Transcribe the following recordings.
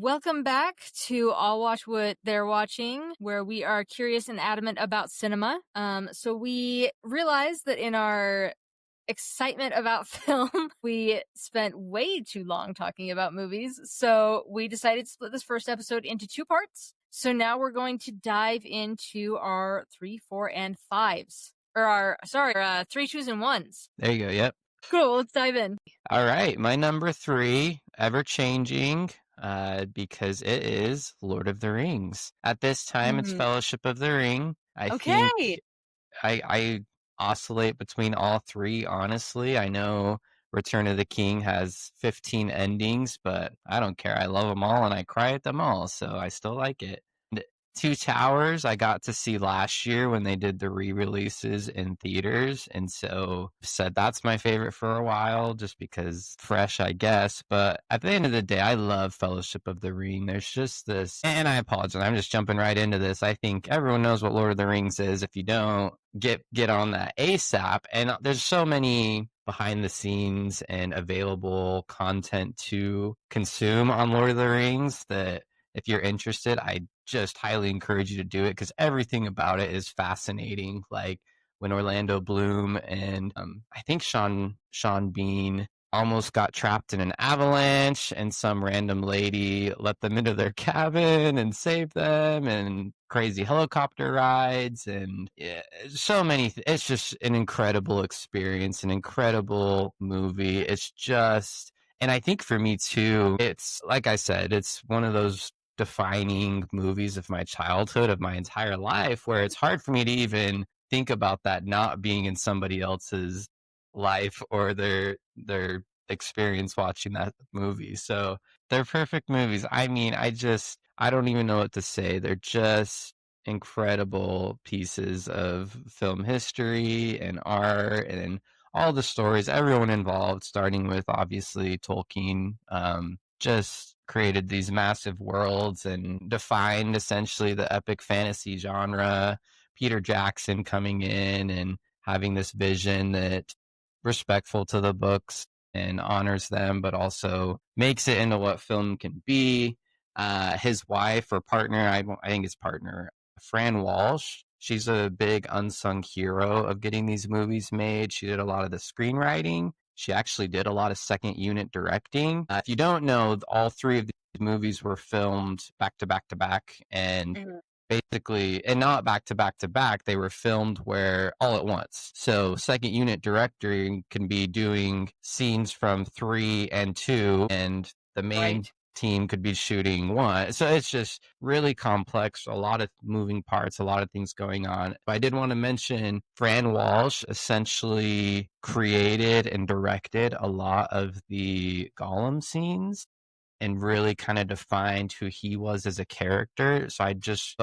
Welcome back to I'll Watch What They're Watching, where we are curious and adamant about cinema. So we realized that in our excitement about film, we spent way too long talking about movies. So we decided to split this first episode into two parts. So now we're going to dive into our 3, 4, and 5s. Or our 3, 2s, and 1s. There you go. Yep. Cool. Let's dive in. All right. My number 3, ever changing, because it is Lord of the Rings. At this time, it's Fellowship of the Ring. I think I oscillate between all three, honestly. I know Return of the King has 15 endings, but I don't care. I love them all and I cry at them all, so I still like it. Two Towers I got to see last year when they did the re-releases in theaters, and so said that's my favorite for a while just because fresh, I guess. But at the end of the day, I love Fellowship of the Ring. There's just this, and I apologize, I'm just jumping right into this. I think everyone knows what Lord of the Rings is. If you don't, get on that ASAP. And there's so many behind the scenes and available content to consume on Lord of the Rings that if you're interested, I just highly encourage you to do it because everything about it is fascinating. Like when Orlando Bloom and I think Sean Bean almost got trapped in an avalanche and some random lady let them into their cabin and saved them, and crazy helicopter rides, and so many. It's just an incredible experience, an incredible movie. It's just, and I think for me too, it's like I said, it's one of those defining movies of my childhood, of my entire life, where it's hard for me to even think about that not being in somebody else's life or their experience watching that movie. So they're perfect movies. I mean, I don't even know what to say. They're just incredible pieces of film history and art and all the stories, everyone involved, starting with obviously Tolkien, just created these massive worlds and defined essentially the epic fantasy genre. Peter Jackson coming in and having this vision that respectful to the books and honors them, but also makes it into what film can be. His wife or partner, I think his partner, Fran Walsh, she's a big unsung hero of getting these movies made. She did a lot of the screenwriting. She actually did a lot of second unit directing. If you don't know, all three of these movies were filmed back to back to back, and basically, and not back to back to back, they were filmed where all at once. So second unit directing can be doing scenes from 3 and 2, and the main team could be shooting 1. So it's just really complex, a lot of moving parts, a lot of things going on. But I did want to mention Fran Walsh essentially created and directed a lot of the Gollum scenes and really kind of defined who he was as a character. So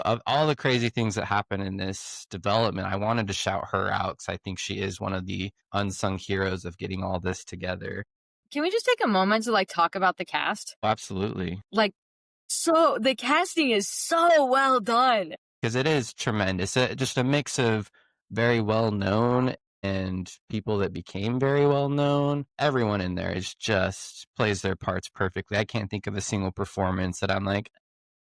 of all the crazy things that happen in this development, I wanted to shout her out because I think she is one of the unsung heroes of getting all this together. Can we just take a moment to talk about the cast? Absolutely. So the casting is so well done. Because it is tremendous. Just a mix of very well known and people that became very well known. Everyone in there is just plays their parts perfectly. I can't think of a single performance that I'm like,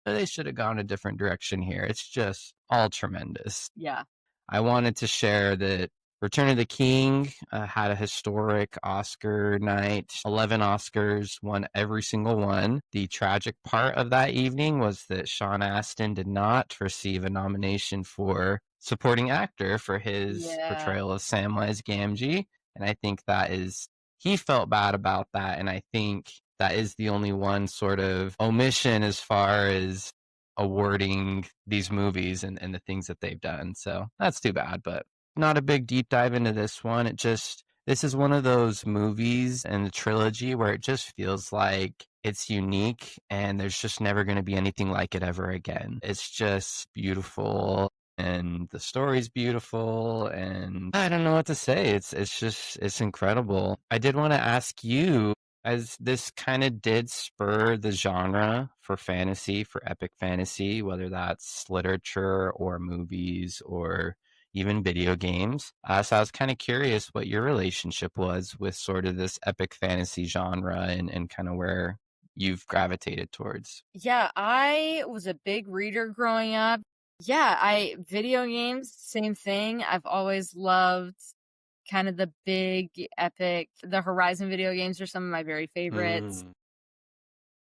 oh, they should have gone a different direction here. It's just all tremendous. Yeah. I wanted to share that Return of the King had a historic Oscar night, 11 Oscars, won every single one. The tragic part of that evening was that Sean Astin did not receive a nomination for supporting actor for his portrayal of Samwise Gamgee. And I think he felt bad about that. And I think that is the only one sort of omission as far as awarding these movies and the things that they've done. So that's too bad, but not a big deep dive into this one. This is one of those movies in the trilogy where it just feels like it's unique and there's just never going to be anything like it ever again. It's just beautiful and the story's beautiful and I don't know what to say. It's incredible. I did want to ask you, as this kind of did spur the genre for fantasy, for epic fantasy, whether that's literature or movies or even video games. So I was kind of curious what your relationship was with sort of this epic fantasy genre and kind of where you've gravitated towards? Yeah, I was a big reader growing up. Yeah, video games, same thing. I've always loved kind of the big epic. The Horizon video games are some of my very favorites. Mm,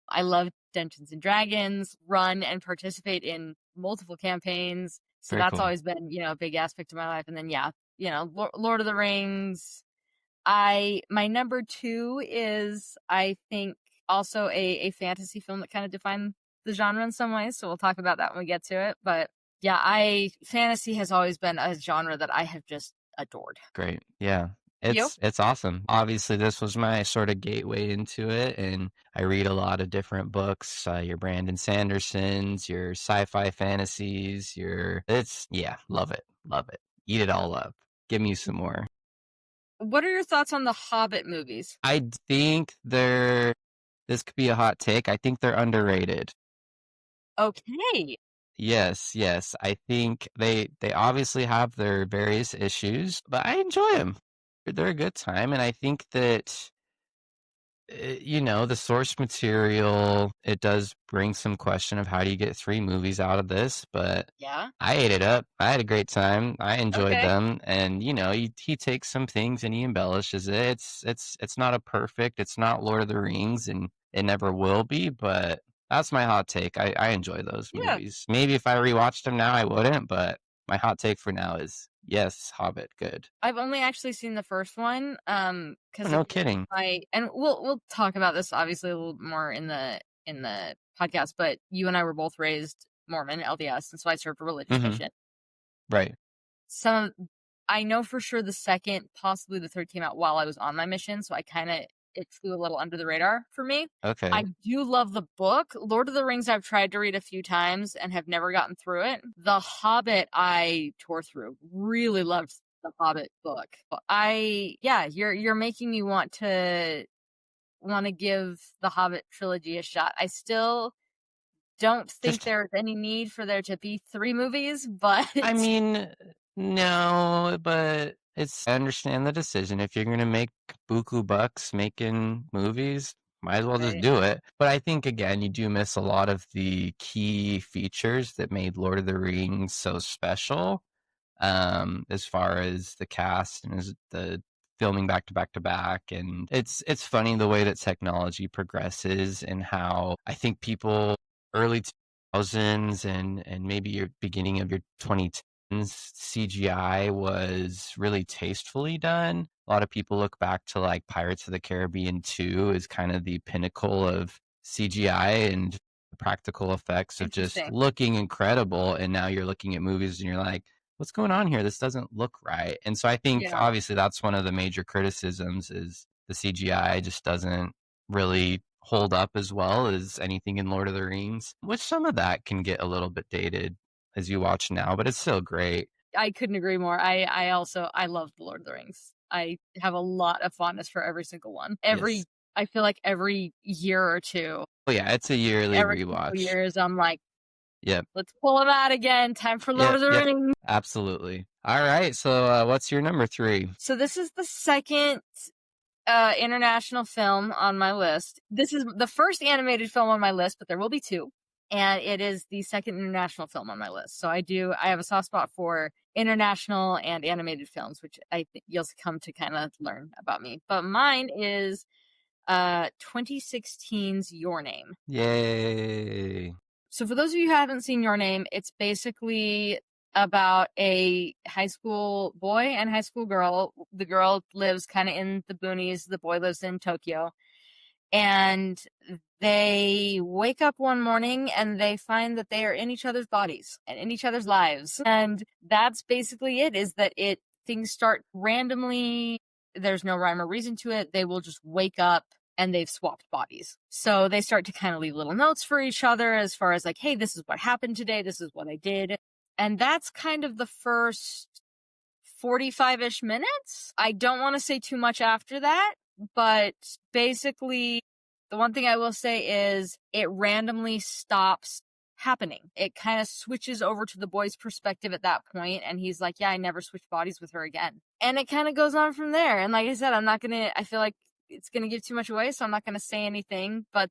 I love Dungeons and Dragons, run and participate in multiple campaigns. So very that's cool. always been, a big aspect of my life. And then, yeah, Lord of the Rings. My number two is, I think, also a fantasy film that kind of defined the genre in some ways. So we'll talk about that when we get to it. But yeah, fantasy has always been a genre that I have just adored. Great. Yeah. You? It's awesome. Obviously, this was my sort of gateway into it, and I read a lot of different books. Your Brandon Sandersons, your sci-fi fantasies, yeah, love it, love it. Eat it all up. Give me some more. What are your thoughts on the Hobbit movies? I think this could be a hot take. I think they're underrated. Okay. Yes, yes. I think they obviously have their various issues, but I enjoy them. They're a good time, and I think that the source material, it does bring some question of how do you get three movies out of this, but Yeah. I ate it up. I had a great time. I enjoyed Okay. them, and he takes some things and he embellishes it. It's not a perfect. It's not Lord of the Rings, and it never will be. But that's my hot take. I enjoy those Yeah. movies. Maybe if I rewatched them now, I wouldn't. But my hot take for now is yes, Hobbit, good. I've only actually seen the first one, Oh, because no again, kidding. and we'll talk about this obviously a little more in the podcast, but you and I were both raised Mormon LDS, and so I served a religious Mm-hmm. mission. Right. Some I know for sure the second, possibly the third came out while I was on my mission, so it flew a little under the radar for me. I Okay. do love the book. Lord of the Rings I've tried to read a few times and have never gotten through it. The Hobbit I tore through. Really loved the Hobbit book. Yeah, you're making me want to give the Hobbit trilogy a shot. I still don't think Just there's any need for there to be three movies, but I mean, no, but I understand the decision. If you're gonna make buku bucks making movies, might as well just right, do it. But I think again, you do miss a lot of the key features that made Lord of the Rings so special. As far as the cast and as the filming back to back to back, and it's funny the way that technology progresses and how I think people early 2000s and maybe your beginning of your 2010s CGI was really tastefully done. A lot of people look back to like Pirates of the Caribbean 2 as kind of the pinnacle of CGI and practical effects of just interesting. looking incredible, and now you're looking at movies and you're like, what's going on here? This doesn't look right. And so I think Yeah. obviously that's one of the major criticisms is the CGI just doesn't really hold up as well as anything in Lord of the Rings, which some of that can get a little bit dated as you watch now, but it's still great. I couldn't agree more. I love the Lord of the Rings. I have a lot of fondness for every single one. Yes. I feel like every year or two, Oh yeah, it's a yearly every couple rewatch. years, I'm like, Yep. let's pull them out again. Time for Lord Yep. of the Yep. Rings. Absolutely. All right. So what's your number three? So this is the second international film on my list. This is the first animated film on my list, but there will be two. And it is the second international film on my list. So I have a soft spot for international and animated films, which I think you'll come to kind of learn about me. But mine is 2016's Your Name. Yay. So for those of you who haven't seen Your Name, it's basically about a high school boy and high school girl. The girl lives kind of in the boonies. The boy lives in Tokyo. And they wake up one morning and they find that they are in each other's bodies and in each other's lives. And that's basically it, is that things start randomly. There's no rhyme or reason to it. They will just wake up and they've swapped bodies. So they start to kind of leave little notes for each other as far as like, hey, this is what happened today. This is what I did. And that's kind of the first 45-ish minutes. I don't want to say too much after that, but basically the one thing I will say is it randomly stops happening. It kind of switches over to the boy's perspective at that point, and he's like, yeah, I never switched bodies with her again. And it kind of goes on from there. And like I said, I feel like it's going to give too much away, so I'm not going to say anything, but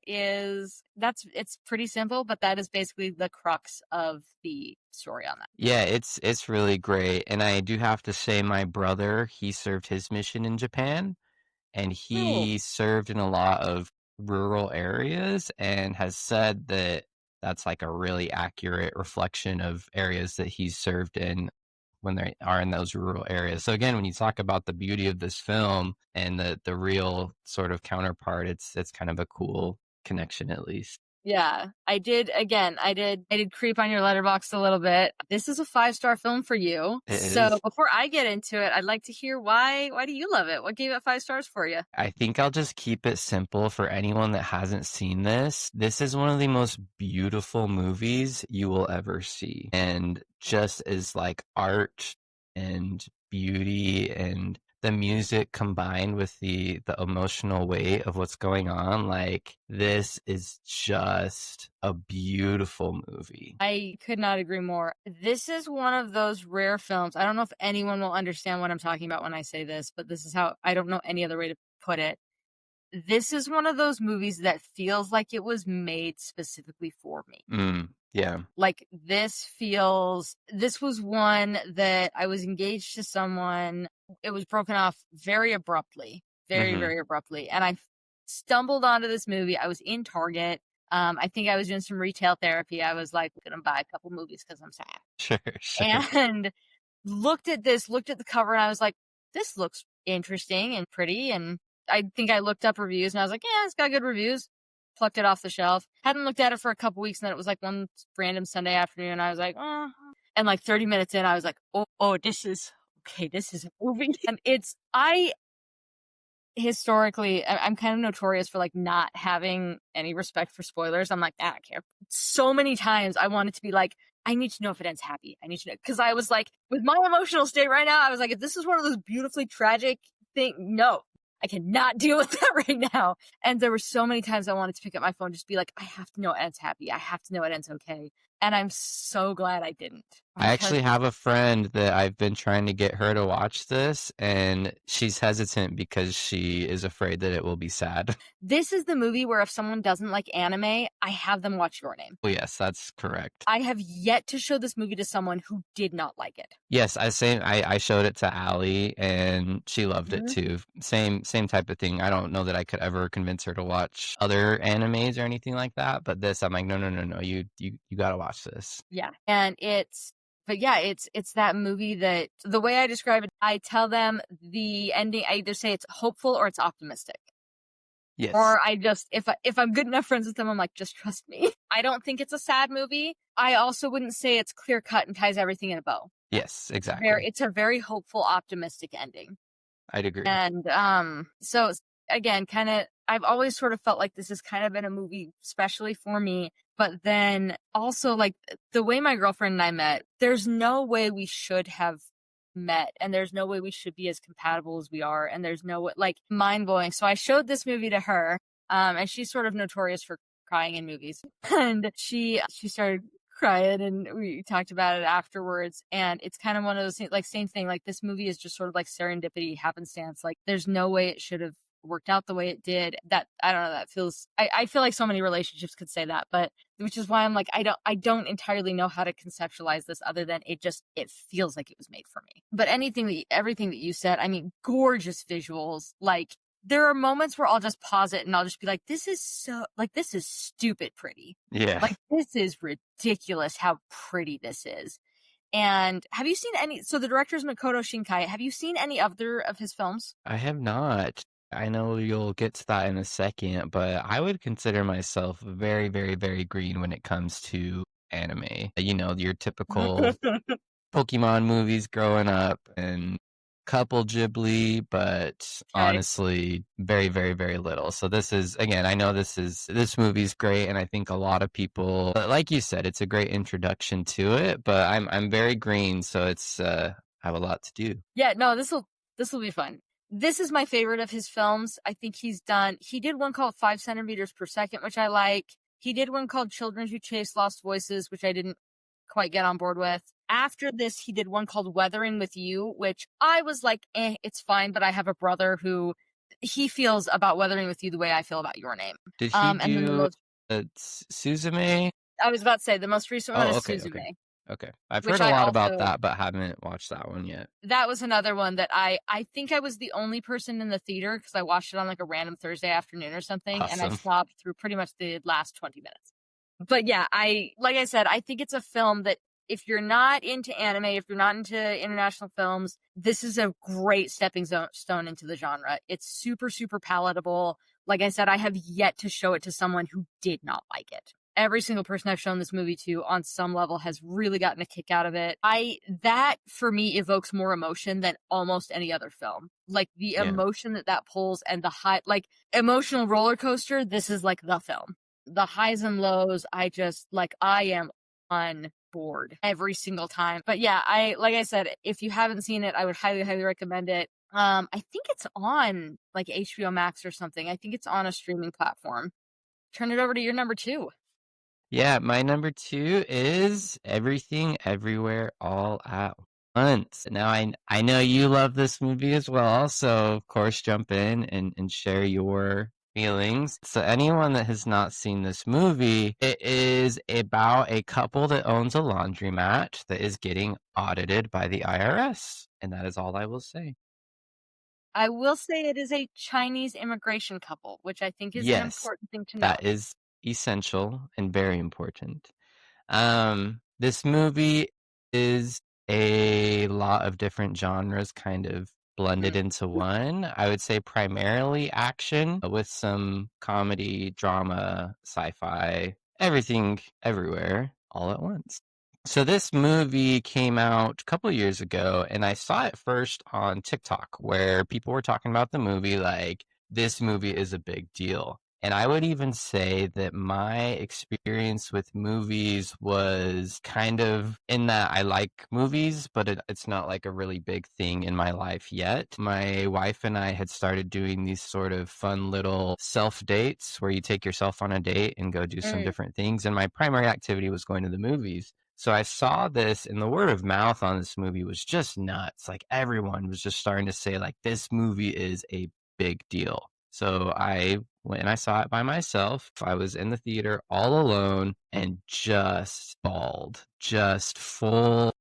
it's pretty simple, but that is basically the crux of the story on that. Yeah, it's really great. And I do have to say my brother, he served his mission in Japan, and Oh. he served in a lot of rural areas and has said that that's like a really accurate reflection of areas that he's served in when they are in those rural areas. So again, when you talk about the beauty of this film and the real sort of counterpart, it's kind of a cool connection at least. Yeah, I did creep on your Letterboxd a little bit. This is a 5-star film for you. It So is. before I get into it, I'd like to hear why do you love it? What gave it 5 stars for you? I think I'll just keep it simple for anyone that hasn't seen this. This is one of the most beautiful movies you will ever see. And just as like art and beauty and the music combined with the emotional weight of what's going on, like this is just a beautiful movie. I could not agree more. This is one of those rare films. I don't know if anyone will understand what I'm talking about when I say this, but this is how I don't know any other way to put it. This is one of those movies that feels like it was made specifically for me. Yeah. Like this was one that I was engaged to someone. It was broken off very abruptly, very, Hmm. very abruptly. And I stumbled onto this movie. I was in Target. I think I was doing some retail therapy. I was like, I'm going to buy a couple movies because I'm sad. Sure, sure. And looked at the cover, and I was like, this looks interesting and pretty. And I think I looked up reviews, and I was like, yeah, it's got good reviews. Plucked it off the shelf. Hadn't looked at it for a couple weeks, and then it was like one random Sunday afternoon. I was like, oh. And like 30 minutes in, I was like, this is a movie. And historically, I'm kind of notorious for like not having any respect for spoilers. I'm like, I don't care. So many times I wanted to be like, I need to know if it ends happy. I need to know. Because I was like, with my emotional state right now, I was like, if this is one of those beautifully tragic things, no, I cannot deal with that right now. And there were so many times I wanted to pick up my phone, just be like, I have to know it ends happy. I have to know it ends okay. And I'm so glad I didn't. I actually have a friend that I've been trying to get her to watch this, and she's hesitant because she is afraid that it will be sad. This is the movie where if someone doesn't like anime, I have them watch Your Name. Well, yes, that's correct. I have yet to show this movie to someone who did not like it. Yes, I showed it to Allie, and she loved it too. Same type of thing. I don't know that I could ever convince her to watch other animes or anything like that, but this, I'm like, no, you gotta watch this. Yeah, and it's that movie that the way I describe it, I tell them the ending. I either say it's hopeful or it's optimistic. Yes. Or I just, if I'm good enough friends with them, I'm like, just trust me. I don't think it's a sad movie. I also wouldn't say it's clear cut and ties everything in a bow. Yes, exactly. It's a very hopeful, optimistic ending. I'd agree. And so again, kind of, I've always sort of felt like this has kind of been a movie, especially for me. But then also, like the way my girlfriend and I met, there's no way we should have met, and there's no way we should be as compatible as we are, and there's no way, like, mind blowing. So I showed this movie to her, and she's sort of notorious for crying in movies, and she started crying, and we talked about it afterwards. And it's kind of one of those things, like, same thing, like this movie is just sort of like serendipity, happenstance. Like there's no way it should have worked out the way it did. That, I don't know, that feels, I feel like so many relationships could say that, but which is why I'm like, I don't entirely know how to conceptualize this other than it feels like it was made for me. But everything that you said, I mean, gorgeous visuals. Like there are moments where I'll just pause it and I'll just be like, this is stupid pretty. Yeah. Like this is ridiculous how pretty this is. And have you seen so the director is Makoto Shinkai. Have you seen any other of his films? I have not. I know you'll get to that in a second, but I would consider myself very, very, very green when it comes to anime. You know, your typical Pokemon movies growing up and couple Ghibli, but honestly, very, very, very little. So this is, again, I know this movie's great, and I think a lot of people, like you said, it's a great introduction to it, but I'm very green, so it's, I have a lot to do. Yeah, no, this will be fun. This is my favorite of his films. I think he did one called 5 centimeters per second, which I like. He did one called Children Who Chase Lost Voices, which I didn't quite get on board with. After this, he did one called Weathering with You, which I was like, it's fine, but I have a brother who he feels about Weathering with You the way I feel about Your Name. Did he And then the do most Suzume? I was about to say the most recent one Oh, is okay, okay, Suzume, okay. I've heard which a I lot about also that, but haven't watched that one yet. that was another one that I think I was the only person in the theater because I watched it on like a random Thursday afternoon or something, and I Awesome. stopped through pretty much the last 20 minutes. But yeah, like I said, I think it's a film that if you're not into anime, if you're not into international films, this is a great stepping stone into the genre. It's super, super palatable. Like I said, I have yet to show it to someone who did not like it. Every single person I've shown this movie to on some level has really gotten a kick out of it. That for me evokes more emotion than almost any other film. Like the Yeah. emotion that pulls and the high, like emotional roller coaster, this is like the film. The highs and lows, I am on board every single time. But yeah, like I said, if you haven't seen it, I would highly, highly recommend it. I think it's on like HBO Max or something. I think it's on a streaming platform. Turn it over to your number 2. Yeah, my number 2 is Everything Everywhere All at Once. Now I know you love this movie as well, so of course jump in and share your feelings. So anyone that has not seen this movie, it is about a couple that owns a laundromat that is getting audited by the IRS. And that is all I will say. I will say it is a Chinese immigration couple, which I think is an Yes, important thing to note. that is essential and very important. This movie is a lot of different genres kind of blended Mhm. into one. I would say primarily action with some comedy, drama, sci-fi, everything everywhere all at once. So this movie came out a couple years ago, and I saw it first on TikTok where people were talking about the movie like this movie is a big deal. And I would even say that my experience with movies was kind of in that I like movies, but it's not like a really big thing in my life yet. My wife and I had started doing these sort of fun little self dates where you take yourself on a date and go do some Mm. different things. And my primary activity was going to the movies. So I saw this, and the word of mouth on this movie was just nuts. Like everyone was just starting to say, like, this movie is a big deal. So I went and I saw it by myself. I was in the theater all alone and just bawled, just full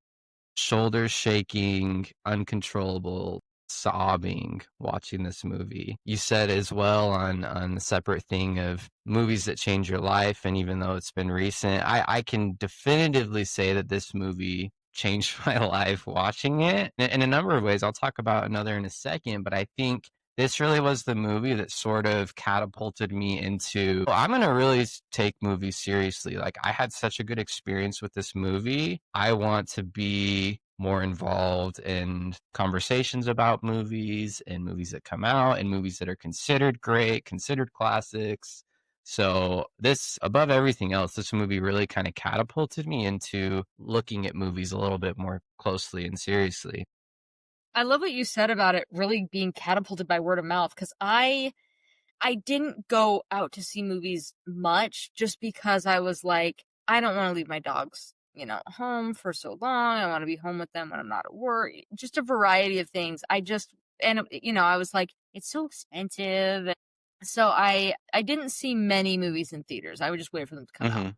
shoulders shaking, uncontrollable sobbing watching this movie. You said as well on the separate thing of movies that change your life, and even though it's been recent, I can definitively say that this movie changed my life watching it in a number of ways. I'll talk about another in a second, but I think this really was the movie that sort of catapulted me into, well, I'm going to really take movies seriously. Like, I had such a good experience with this movie. I want to be more involved in conversations about movies and movies that come out and movies that are considered great, considered classics. So this, above everything else, this movie really kind of catapulted me into looking at movies a little bit more closely and seriously. I love what you said about it really being catapulted by word of mouth because I didn't go out to see movies much just because I was like, I don't want to leave my dogs, home for so long. I want to be home with them when I'm not at work. Just a variety of things. I was like, it's so expensive. So I didn't see many movies in theaters. I would just wait for them to come out. Mm-hmm.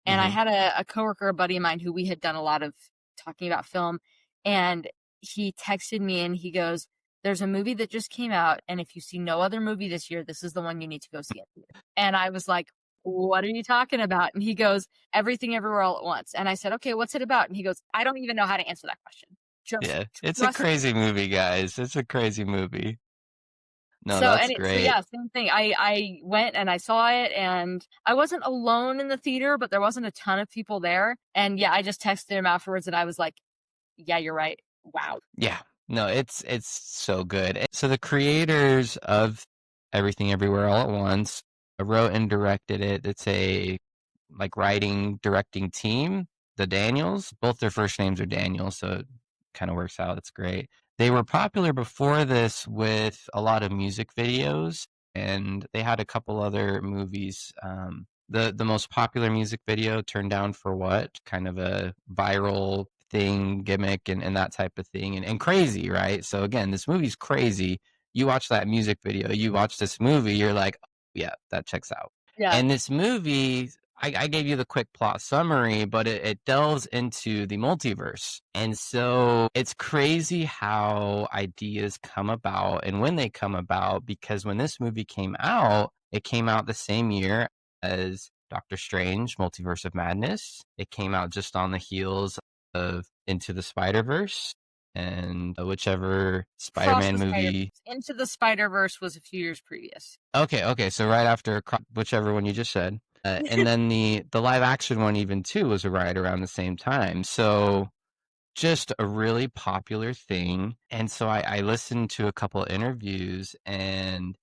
And I Mm-hmm. had a coworker, a buddy of mine, who we had done a lot of talking about film, and he texted me and he goes, "There's a movie that just came out, and if you see no other movie this year, this is the one you need to go see in theater." And I was like, "What are you talking about?" And he goes, "Everything Everywhere All at Once." And I said, "Okay, what's it about?" And he goes, "I don't even know how to answer that question. Just Yeah, it's a trust me." crazy movie, guys. It's a crazy movie. No, that's So great. yeah, same thing. I went and I saw it, and I wasn't alone in the theater, but there wasn't a ton of people there. And yeah, I just texted him afterwards, and I was like, "Yeah, you're right. Wow." Yeah. No, it's so good. So the creators of Everything Everywhere All at Once wrote and directed it. It's a like writing directing team. The Daniels, both their first names are Daniel, so it kind of works out. It's great. They were popular before this with a lot of music videos, and they had a couple other movies. The most popular music video, Turned Down for What, kind of a viral thing, gimmick, and that type of thing, and crazy, right? So again, this movie's crazy. you watch that music video, you watch this movie, you're like, oh, yeah, that checks out. Yeah. And this movie, I gave you the quick plot summary, but it delves into the multiverse. And so it's crazy how ideas come about and when they come about, because when this movie came out, it came out the same year as Doctor Strange, Multiverse of Madness. It came out just on the heels of Into the Spider-Verse, and whichever Spider-Man movie. Into the Spider-Verse was a few years previous. Okay, so right after whichever one you just said. And then the live action one even too was right around the same time. So just a really popular thing. And so I listened to a couple interviews, and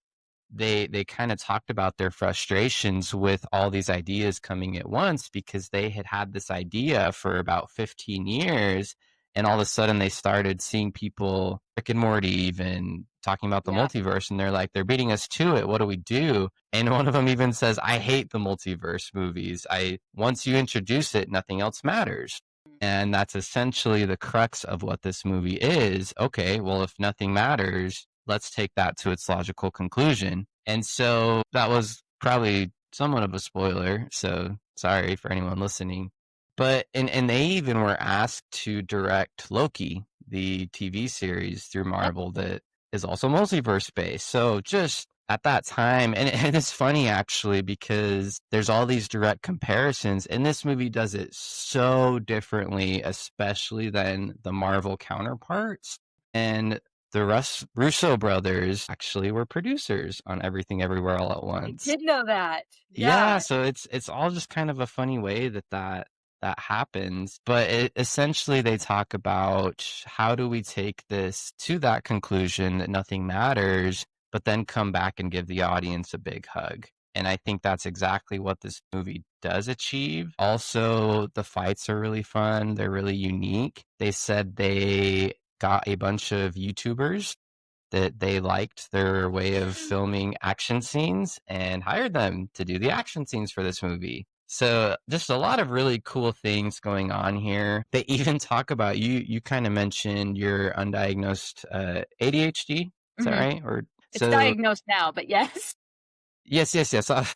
they kind of talked about their frustrations with all these ideas coming at once, because they had this idea for about 15 years, and all of a sudden they started seeing people, Rick and Morty even, talking about the multiverse, and they're like, they're beating us to it, what do we do? And one of them even says, I hate the multiverse movies. Once you introduce it, nothing else matters. And that's essentially the crux of what this movie is. Okay, well, if nothing matters, let's take that to its logical conclusion. And so that was probably somewhat of a spoiler, so sorry for anyone listening. But and they even were asked to direct Loki, the TV series through Marvel that is also multiverse based. So just at that time, and it's funny actually, because there's all these direct comparisons, and this movie does it so differently, especially than the Marvel counterparts. And the Russo brothers actually were producers on Everything Everywhere All at Once. I did know that. Yeah, so it's all just kind of a funny way that happens. But essentially, they talk about how do we take this to that conclusion that nothing matters, but then come back and give the audience a big hug. And I think that's exactly what this movie does achieve. Also, the fights are really fun. They're really unique. They said they got a bunch of YouTubers that they liked their way of filming action scenes and hired them to do the action scenes for this movie. So just a lot of really cool things going on here. They even talk about, you kind of mentioned your undiagnosed ADHD. Is that right? Or it's diagnosed now, but yes. Yes.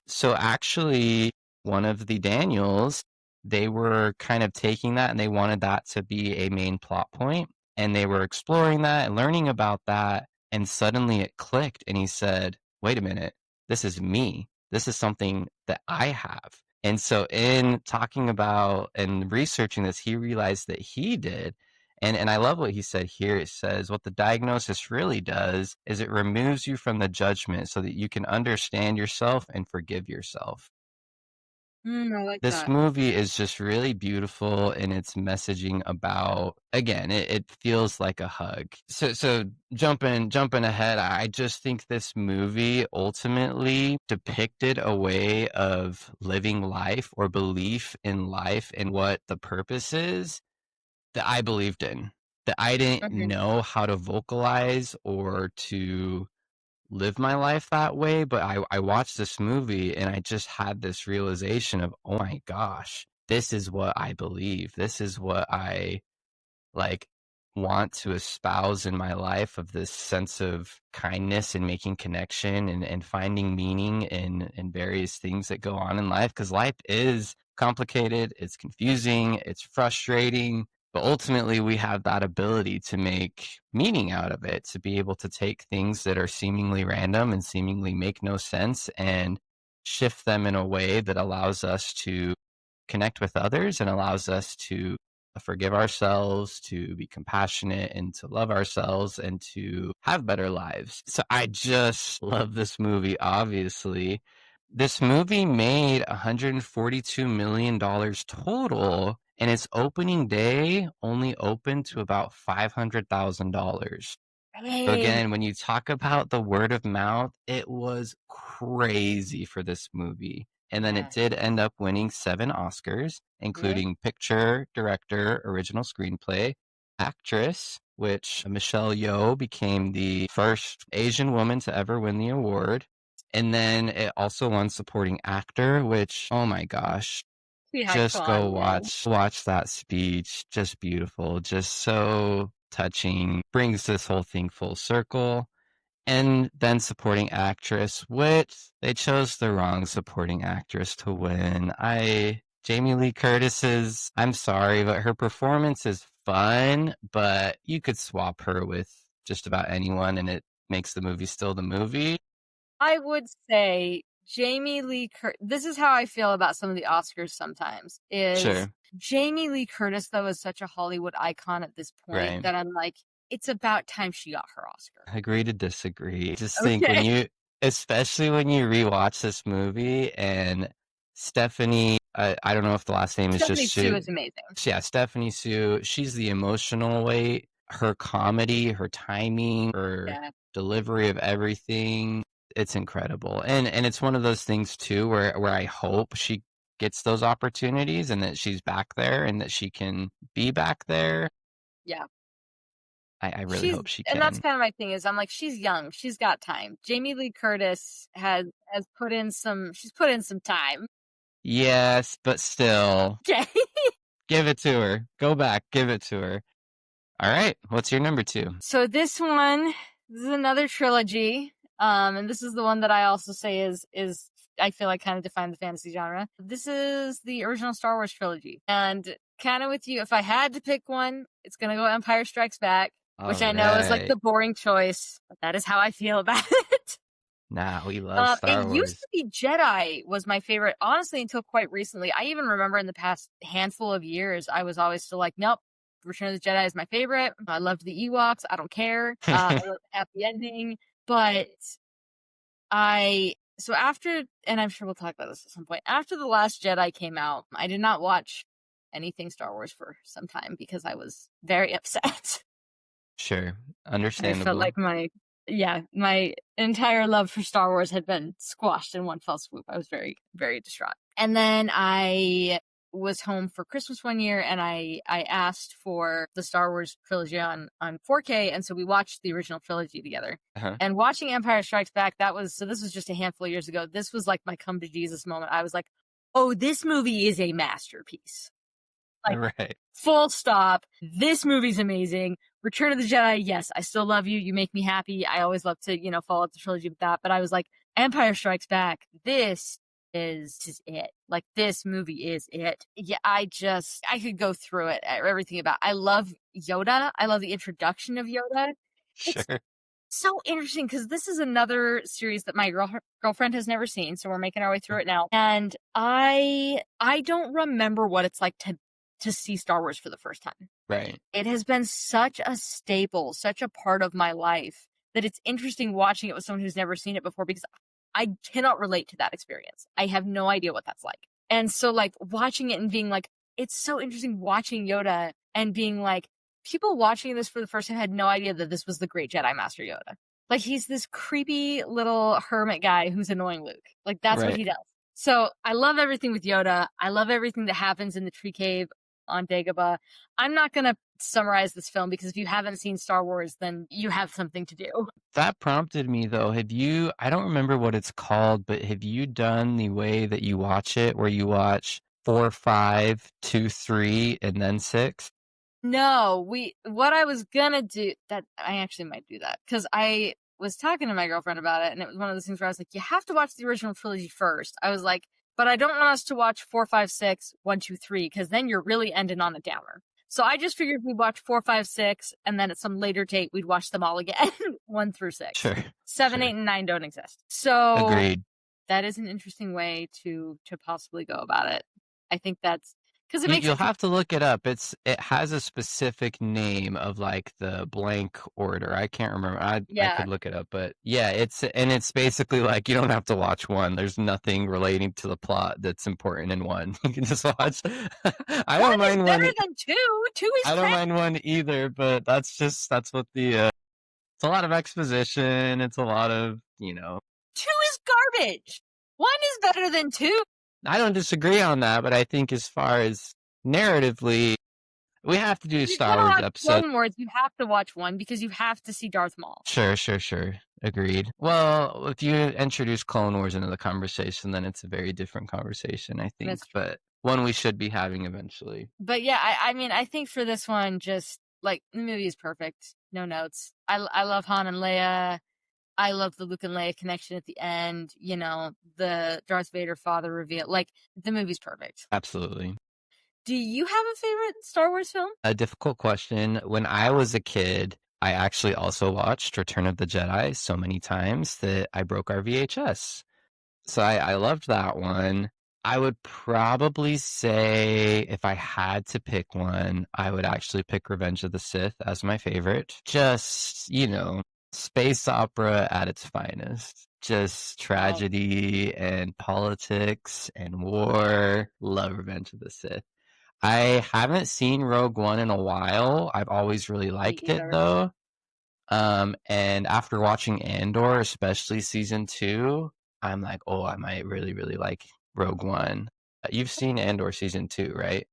So actually, one of the Daniels, they were kind of taking that and they wanted that to be a main plot point. And they were exploring that and learning about that. And suddenly it clicked. And he said, wait a minute, this is me. This is something that I have. And so in talking about and researching this, he realized that he did. And I love what he said here. It says, what the diagnosis really does is it removes you from the judgment so that you can understand yourself and forgive yourself. I like This that. movie is just really beautiful in its messaging about, again, it feels like a hug. So jumping ahead, I just think this movie ultimately depicted a way of living life or belief in life and what the purpose is that I believed in, that I didn't know how to vocalize or to live my life that way. But I watched this movie and I just had this realization of, oh my gosh, this is what I believe. This is what I like want to espouse in my life, of this sense of kindness and making connection and finding meaning in various things that go on in life. Because life is complicated, it's confusing, it's frustrating, but ultimately we have that ability to make meaning out of it, to be able to take things that are seemingly random and seemingly make no sense and shift them in a way that allows us to connect with others and allows us to forgive ourselves, to be compassionate, and to love ourselves and to have better lives. So I just love this movie, obviously. This movie made $142 million total, and its opening day only opened to about $500,000. So again, when you talk about the word of mouth, it was crazy for this movie. And then it did end up winning 7 Oscars, including Picture, Director, Original Screenplay, Actress, which Michelle Yeoh became the first Asian woman to ever win the award. And then it also won Supporting Actor, which, oh my gosh, just go watch that speech. Just beautiful, just so touching, brings this whole thing full circle. And then supporting actress, which they chose the wrong supporting actress to win. Jamie Lee Curtis's, I'm sorry, but her performance is fun, but you could swap her with just about anyone and it makes the movie still the movie. I would say Jamie Lee Curtis. This is how I feel about some of the Oscars sometimes. Sure. Jamie Lee Curtis, though, is such a Hollywood icon at this point that I'm like, it's about time she got her Oscar. Agree to disagree. Just think especially when you rewatch this movie and Stephanie, I don't know if the last name is just Stephanie Sue is amazing. Yeah, Stephanie Sue, she's the emotional weight, her comedy, her timing, her delivery of everything. It's incredible. And it's one of those things too where I hope she gets those opportunities and that she's back there and that she can be back there. Yeah. I really hope she can. And that's kind of my thing is I'm like, she's young. She's got time. Jamie Lee Curtis has put in she's put in some time. Yes, but still. Okay. Give it to her. Go back. Give it to her. All right. What's your number 2? So this is another trilogy. And this is the one that I also say is I feel like kind of defined the fantasy genre. This is the original Star Wars trilogy. And kind of with you, if I had to pick one, it's going to go Empire Strikes Back, which I know is like the boring choice, but that is how I feel about it. Nah, we love Star Wars. It used to be Jedi was my favorite, honestly, until quite recently. I even remember in the past handful of years, I was always still like, nope, Return of the Jedi is my favorite. I loved the Ewoks. I don't care. I love the happy ending. But so after, and I'm sure we'll talk about this at some point, after The Last Jedi came out, I did not watch anything Star Wars for some time because I was very upset. Sure. Understandable. I felt like my entire love for Star Wars had been squashed in one fell swoop. I was very, very distraught. And then I was home for Christmas one year and I asked for the Star Wars trilogy on 4K. And so we watched the original trilogy together. And watching Empire Strikes Back, this was just a handful of years ago. This was like my come to Jesus moment. I was like, oh, this movie is a masterpiece. Like, full stop. This movie's amazing. Return of the Jedi, yes, I still love you. You make me happy. I always love to, follow up the trilogy with that. But I was like, Empire Strikes Back, this is it. Like, this movie is it. Yeah, I could go through it, everything about it. I love Yoda. I love the introduction of Yoda. Sure. It's so interesting because this is another series that my girlfriend has never seen. So we're making our way through it now. And I don't remember what it's like to see Star Wars for the first time. Right. It has been such a staple, such a part of my life that it's interesting watching it with someone who's never seen it before because I cannot relate to that experience. I have no idea what that's like. And so like watching it and being like, it's so interesting watching Yoda and being like, people watching this for the first time had no idea that this was the great Jedi Master Yoda. Like he's this creepy little hermit guy who's annoying Luke. Like that's what he does. So I love everything with Yoda. I love everything that happens in the tree cave on Dagobah. I'm not going to summarize this film because if you haven't seen Star Wars, then you have something to do. That prompted me though. I don't remember what it's called, but have you done the way that you watch it where you watch 4, 5, 2, 3, and then 6? No, what I was going to do, that I actually might do that because I was talking to my girlfriend about it and it was one of those things where I was like, you have to watch the original trilogy first. I was like, but I don't want us to watch 4, 5, 6, 1, 2, 3 because then you're really ending on a downer. So I just figured we'd watch 4, 5, 6, and then at some later date we'd watch them all again, 1 through 6. Sure. 7, 8, and 9 don't exist. So agreed. That is an interesting way to possibly go about it. I think that's because you'll have to look it up. It has a specific name of like the blank order. I can't remember. I could look it up, but yeah, it's basically like you don't have to watch one. There's nothing relating to the plot that's important in one. You can just watch. I don't mind one. Better than 2. 2 is. I don't mind one either, but that's what the. It's a lot of exposition. It's a lot of 2 is garbage. 1 is better than 2. I don't disagree on that, but I think as far as narratively, we have to do Star Wars episode. Clone Wars, you have to watch 1 because you have to see Darth Maul. Sure. Agreed. Well, if you introduce Clone Wars into the conversation, then it's a very different conversation, I think. But one we should be having eventually. But yeah, I mean, I think for this one, just like the movie is perfect. No notes. I love Han and Leia. I love the Luke and Leia connection at the end, you know, the Darth Vader father reveal. Like, the movie's perfect. Absolutely. Do you have a favorite Star Wars film? A difficult question. When I was a kid, I actually also watched Return of the Jedi so many times that I broke our VHS. So I loved that one. I would probably say if I had to pick one, I would actually pick Revenge of the Sith as my favorite. Just, you know, space opera at its finest. Just tragedy and politics and war. Love Revenge of the Sith. I haven't seen Rogue One in a while. I've always really liked it though. And after watching Andor, especially season 2, I'm like, oh, I might really, really like Rogue One. You've seen Andor season 2, right?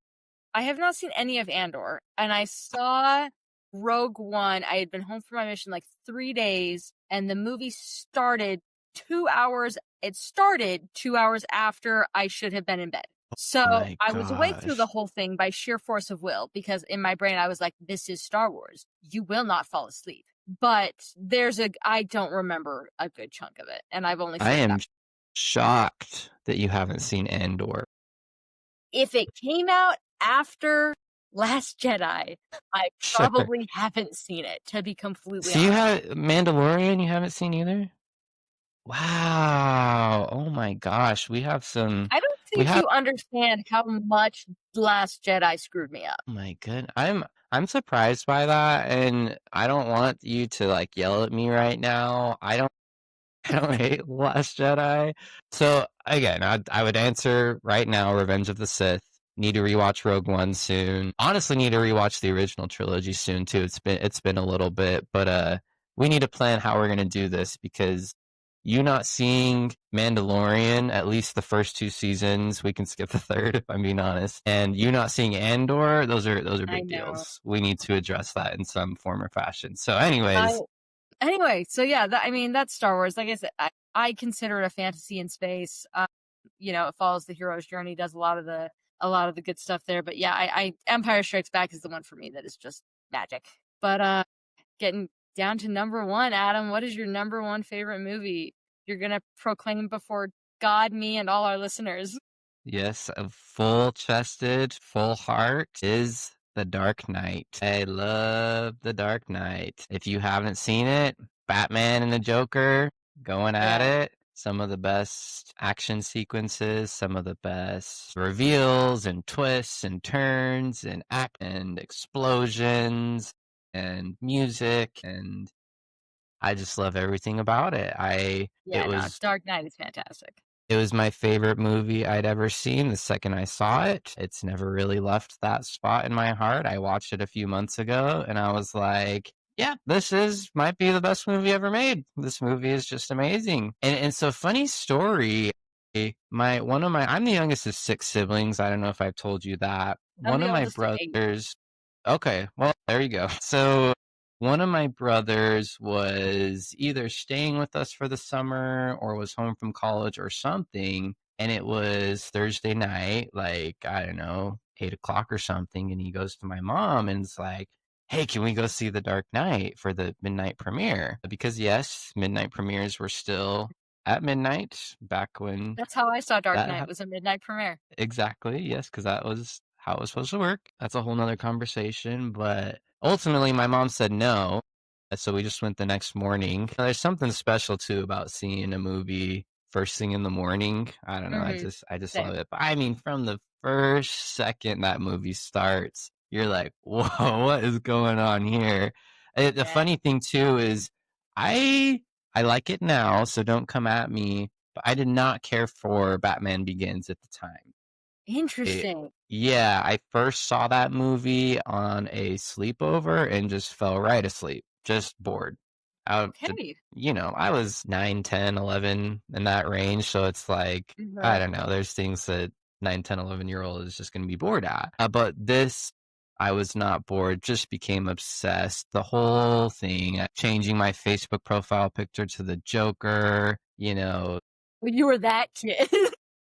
I have not seen any of Andor, and I saw Rogue One. I had been home from my mission like 3 days, and the movie started 2 hours. It started 2 hours after I should have been in bed. So My I was awake through the gosh. whole thing by sheer force of will, because in my brain I was like, this is Star Wars. You will not fall asleep. But I don't remember a good chunk of it, and I've only seen I it am shocked that you haven't seen Andor. if it came out after Last Jedi, I Sure. probably haven't seen it, to be completely So you honest. have Mandalorian, you haven't seen either? Wow. Oh my gosh. We have I don't we think have you understand how much Last Jedi screwed me up. oh my good. I'm surprised by that, and I don't want you to like yell at me right now. I don't hate Last Jedi. So again, I would answer right now, Revenge of the Sith. Need to rewatch Rogue One soon. Honestly, need to rewatch the original trilogy soon too. It's been a little bit, but we need to plan how we're gonna do this because you not seeing Mandalorian, at least the first 2 seasons, we can skip the third if I'm being honest. And you not seeing Andor, those are I big know. deals. We need to address that in some form or fashion. So, anyways, Anyway, so yeah, that's Star Wars. Like I said, I consider it a fantasy in space. You know, it follows the hero's journey, does a lot of the good stuff there. But yeah, I Empire Strikes Back is the one for me that is just magic. But getting down to number 1, Adam, what is your number 1 favorite movie you're gonna proclaim before God, me, and all our listeners? yes, a full-chested, full heart is The Dark Knight. I love The Dark Knight. If you haven't seen it, Batman and the Joker going at Yeah. it. Some of the best action sequences, some of the best reveals and twists and turns and act and explosions and music, and I just love everything about it. It Yeah, no, was Dark Knight is fantastic. it was my favorite movie I'd ever seen the second I saw it. It's never really left that spot in my heart. I watched it a few months ago and I was like, yeah, might be the best movie ever made. This movie is just amazing. And so funny story, I'm the youngest of 6 siblings. I don't know if I've told you that. I'm One the of my oldest of 8. brothers Okay, well, there you go. So one of my brothers was either staying with us for the summer or was home from college or something. And it was Thursday night, like, I don't know, 8 o'clock or something. And he goes to my mom and is like, hey, can we go see The Dark Knight for the midnight premiere? Because, yes, midnight premieres were still at midnight back when That's how I saw Dark that Knight, happened. was a midnight premiere. Exactly, yes, because that was how it was supposed to work. That's a whole nother conversation, but ultimately my mom said no, so we just went the next morning. There's something special too about seeing a movie first thing in the morning. I don't know, I just love Same. it. But I mean, from the first second that movie starts, you're like, whoa, what is going on here? The Yeah. funny thing too is I I like it now, so don't come at me, but I did not care for Batman Begins at the time. Interesting. Yeah, I first saw that movie on a sleepover and just fell right asleep, just bored. Okay. I was 9, 10, 11 in that range, so it's like, I Mhm. don't know, there's things that 9, 10, 11-year-old is just going to be bored at. But this, I was not bored, just became obsessed. The whole thing, changing my Facebook profile picture to the Joker, When you were that kid.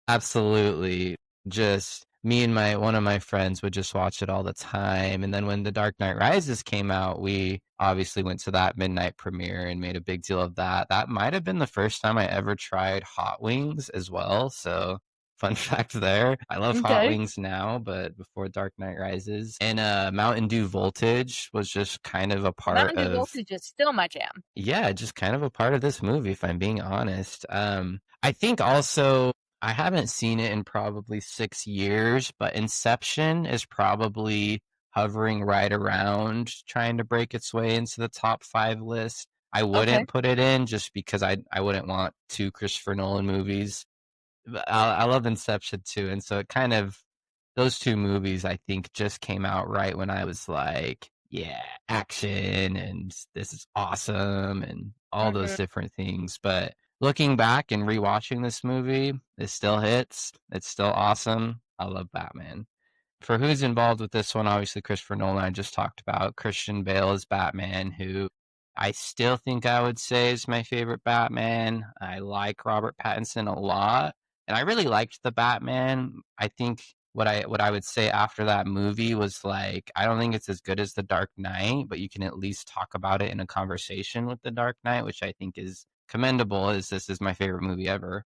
absolutely. Just me and one of my friends would just watch it all the time. And then when The Dark Knight Rises came out, we obviously went to that midnight premiere and made a big deal of that. That might have been the first time I ever tried hot wings as well. So fun fact there. I love hot Okay. wings now, but before Dark Knight Rises. And Mountain Dew Voltage was just kind of a part Mountain Dew of, Voltage is still my jam. yeah, just kind of a part of this movie, if I'm being honest. I think also I haven't seen it in probably 6 years, but Inception is probably hovering right around trying to break its way into the top 5 list. I Okay. wouldn't put it in just because I wouldn't want two Christopher Nolan movies. But I love Inception too, and so it kind of, those two movies I think just came out right when I was like, yeah, action and this is awesome and all those Mhm. different things. But looking back and rewatching this movie, it still hits. It's still awesome. I love Batman. For who's involved with this one, obviously Christopher Nolan, I just talked about. Christian Bale is Batman, who I still think I would say is my favorite Batman. I like Robert Pattinson a lot, and I really liked the Batman. I think what I would say after that movie was like, I don't think it's as good as The Dark Knight, but you can at least talk about it in a conversation with The Dark Knight, which I think is commendable, as this is my favorite movie ever.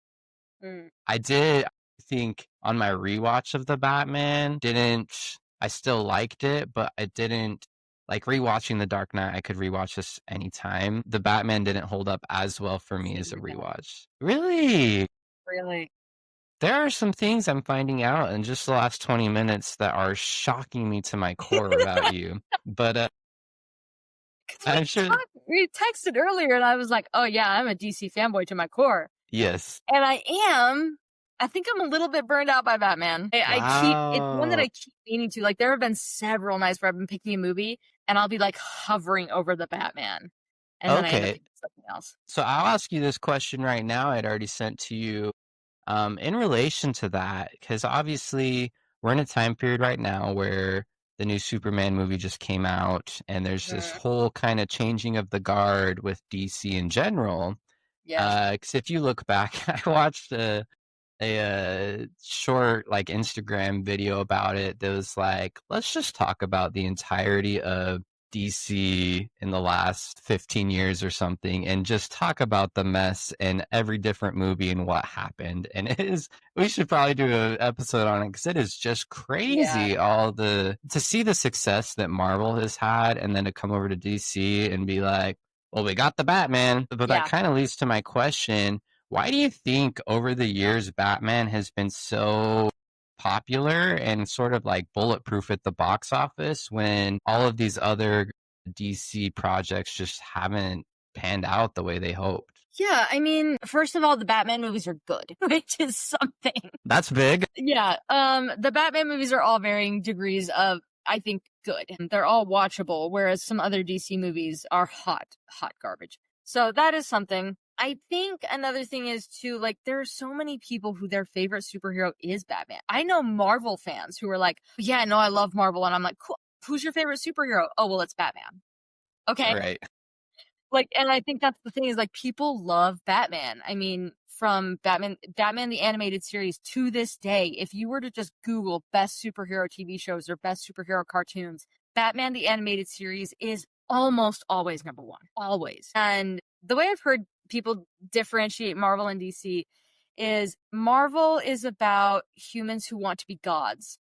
Mm. I did think on my rewatch of the Batman, didn't, I still liked it, but I didn't like rewatching The Dark Knight. I could rewatch this anytime. The Batman didn't hold up as well for me as a Super down. rewatch. Really? Really. There are some things I'm finding out in just the last 20 minutes that are shocking me to my core about you. But Because I'm sure, we texted earlier, and I was like, "Oh yeah, I'm a DC fanboy to my core," yes. and I am. I think I'm a little bit burned out by Batman. I keep it's one that Wow. I keep meaning to. Like, there have been several nights where I've been picking a movie, and I'll be like hovering over the Batman, and then I end up Okay. picking something else. So I'll ask you this question right now. I'd already sent to you. In relation to that, because obviously we're in a time period right now where the new Superman movie just came out, and there's this Mm, whole kind of changing of the guard with DC in general. yes. Because if you look back, I watched short like Instagram video about it that was like, let's just talk about the entirety of DC in the last 15 years or something and just talk about the mess in every different movie and what happened. And it is, we should probably do an episode on it because it is just Yeah. crazy all the, to see the success that Marvel has had and then to come over to DC and be like, well, we got the Batman. But that Yeah. kind of leads to my question, why do you think over the years Batman has been so popular and sort of like bulletproof at the box office when all of these other DC projects just haven't panned out the way they hoped? Yeah, I mean, first of all, the Batman movies are good, which is something. That's big. Yeah, the Batman movies are all varying degrees of, I think, good. And they're all watchable, whereas some other DC movies are hot garbage. So that is something. I think another thing is too, like, there are so many people who their favorite superhero is Batman. I know Marvel fans who are like, yeah, no, I love Marvel. And I'm like, cool. Who's your favorite superhero? Oh, well, it's Batman. Okay. Right. Like, and I think that's the thing is like people love Batman. I mean, from Batman the animated series to this day, if you were to just Google best superhero TV shows or best superhero cartoons, Batman the animated series is almost always number one. Always. And the way I've heard people differentiate Marvel and DC is Marvel is about humans who want to be gods.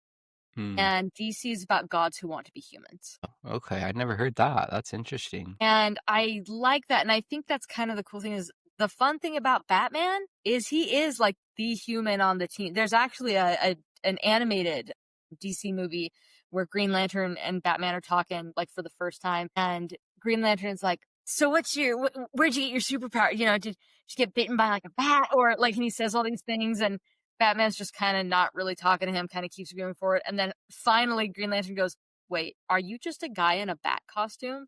Hmm. And DC is about gods who want to be humans. Okay, I never heard that. That's interesting. And I like that. And I think that's kind of the cool thing is the fun thing about Batman is he is like the human on the team. There's actually an animated DC movie where Green Lantern and Batman are talking like for the first time. And Green Lantern's like, so what's where'd you get your superpower? You know, did you get bitten by like a bat or like, and he says all these things and Batman's just kind of not really talking to him, kind of keeps going forward. And then finally Green Lantern goes, wait, are you just a guy in a bat costume?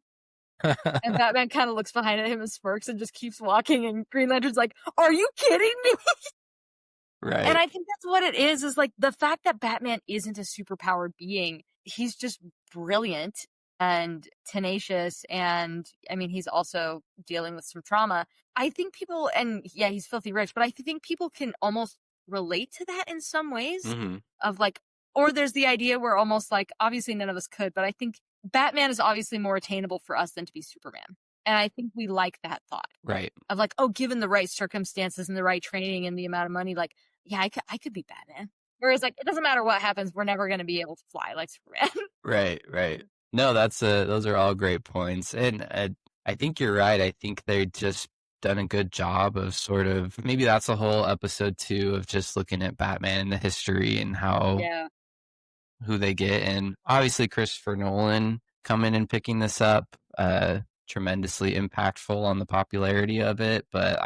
And Batman kind of looks behind at him and smirks and just keeps walking. And Green Lantern's like, are you kidding me? And Right. I think that's what it is like the fact that Batman isn't a superpowered being. He's just brilliant and tenacious. And I mean, he's also dealing with some trauma. I think people, and yeah, he's filthy rich, but I think people can almost relate to that in some ways Hmm. of like, Or there's the idea where almost like, obviously none of us could, but I think Batman is obviously more attainable for us than to be Superman. And I think we like that thought. Right. Of like, oh, given the right circumstances and the right training and the amount of money, like, yeah, I could be Batman. Whereas, like, it doesn't matter what happens, we're never going to be able to fly like Superman. Right. No, those are all great points. And I think you're right. I think they just done a good job of sort of, maybe that's a whole episode too, of just looking at Batman and the history and how who they get. And obviously Christopher Nolan coming and picking this up, tremendously impactful on the popularity of it. But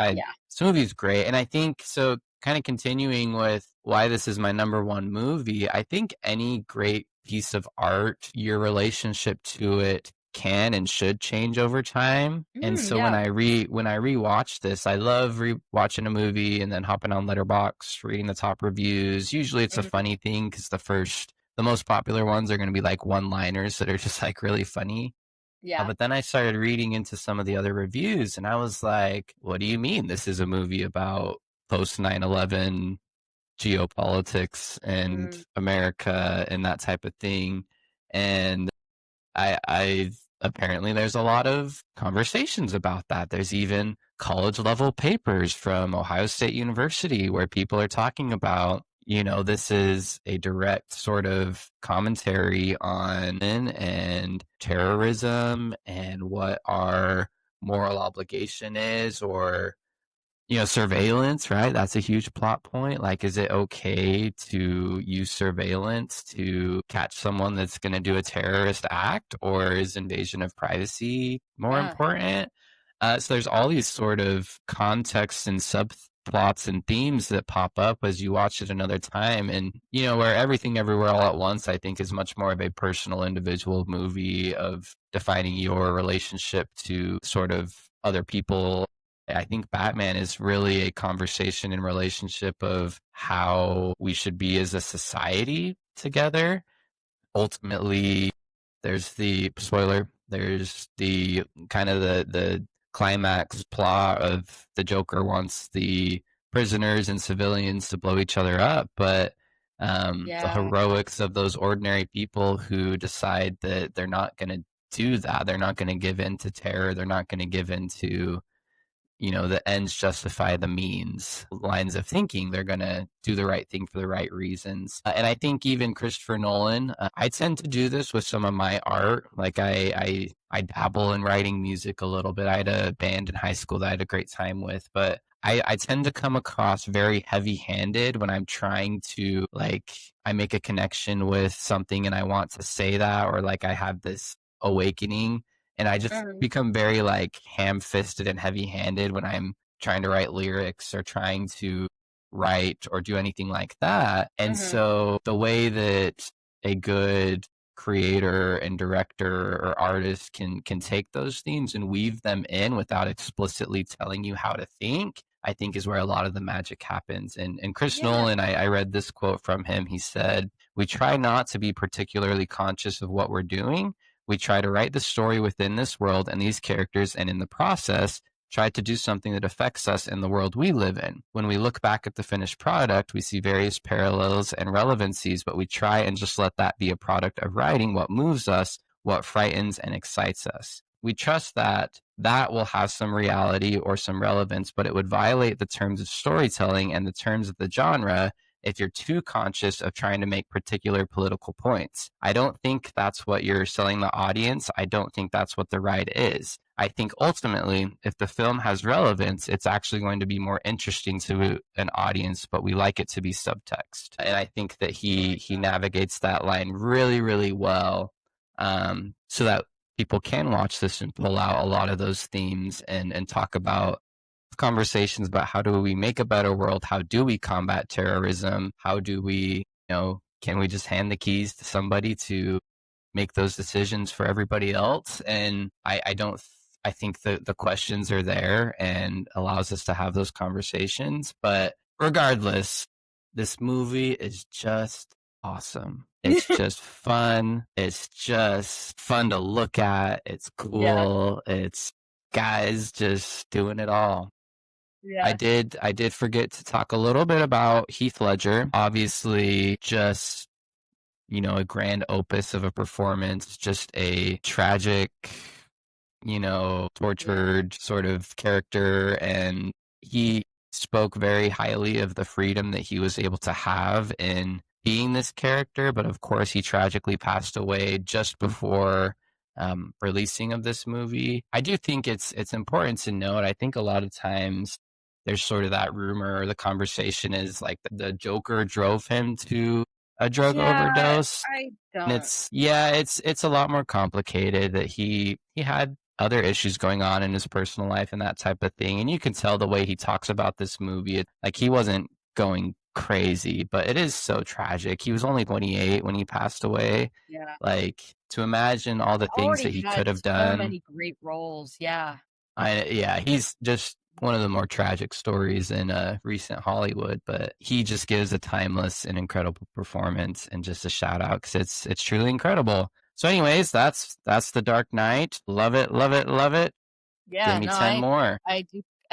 this movie's great. And I think, so kind of continuing with why this is my number one movie, I think any great piece of art, your relationship to it can and should change over time. And so when I rewatch this, I love rewatching a movie and then hopping on Letterboxd, reading the top reviews. Usually it's a funny thing because the most popular ones are going to be like one-liners that are just like really funny. Yeah. But then I started reading into some of the other reviews and I was like, what do you mean this is a movie about post 9/11 geopolitics and America and that type of thing? And I apparently there's a lot of conversations about that. There's even college level papers from Ohio State University where people are talking about, this is a direct sort of commentary on and terrorism and what our moral obligation is, or surveillance, right? That's a huge plot point. Like, is it okay to use surveillance to catch someone that's going to do a terrorist act, or is invasion of privacy more important? So there's all these sort of contexts and subplots and themes that pop up as you watch it another time. And, where Everything Everywhere All at Once, I think, is much more of a personal, individual movie of defining your relationship to sort of other people. I think Batman is really a conversation and relationship of how we should be as a society together. Ultimately, there's the kind of the climax plot of the Joker wants the prisoners and civilians to blow each other up, but the heroics of those ordinary people who decide that they're not going to do that. They're not going to give in to terror. They're not going to give in to the ends justify the means lines of thinking. They're going to do the right thing for the right reasons. And I think even Christopher Nolan, I tend to do this with some of my art. Like I dabble in writing music a little bit. I had a band in high school that I had a great time with, but I tend to come across very heavy-handed when I'm trying to, like, I make a connection with something and I want to say that, or like I have this awakening. And I just become very like ham-fisted and heavy-handed when I'm trying to write lyrics or trying to write or do anything like that. And so the way that a good creator and director or artist can take those themes and weave them in without explicitly telling you how to think, I think is where a lot of the magic happens. And Chris Nolan, I read this quote from him. He said, "We try not to be particularly conscious of what we're doing. We try to write the story within this world and these characters, and in the process, try to do something that affects us in the world we live in. When we look back at the finished product, we see various parallels and relevancies, but we try and just let that be a product of writing what moves us, what frightens and excites us. We trust that that will have some reality or some relevance, but it would violate the terms of storytelling and the terms of the genre if you're too conscious of trying to make particular political points. I don't think that's what you're selling the audience. I don't think that's what the ride is. I think ultimately, if the film has relevance, it's actually going to be more interesting to an audience, but we like it to be subtext." And I think that he navigates that line really, really well, so that people can watch this and pull out a lot of those themes and talk about conversations about how do we make a better world? How do we combat terrorism? How do we, can we just hand the keys to somebody to make those decisions for everybody else? And I think the questions are there and allows us to have those conversations. But regardless, this movie is just awesome. It's just fun. It's just fun to look at. It's cool. It's guys just doing it all. Yeah. I did forget to talk a little bit about Heath Ledger. Obviously, just a grand opus of a performance, just a tragic, tortured sort of character. And he spoke very highly of the freedom that he was able to have in being this character. But of course, he tragically passed away just before releasing of this movie. I do think it's important to note. I think a lot of times there's sort of that rumor, or the conversation is like the Joker drove him to a drug overdose. I And don't. it's a lot more complicated, that he had other issues going on in his personal life and that type of thing. And you can tell the way he talks about this movie, like he wasn't going crazy, but it is so tragic. He was only 28 when he passed away. Yeah. Like, to imagine all the things that Already he had could have so done. many great roles. Yeah. He's just one of the more tragic stories in recent Hollywood, but he just gives a timeless and incredible performance, and just a shout out because it's truly incredible. So, anyways, that's The Dark Knight. Love it, love it, love it. Yeah. Give me No, 10 more. I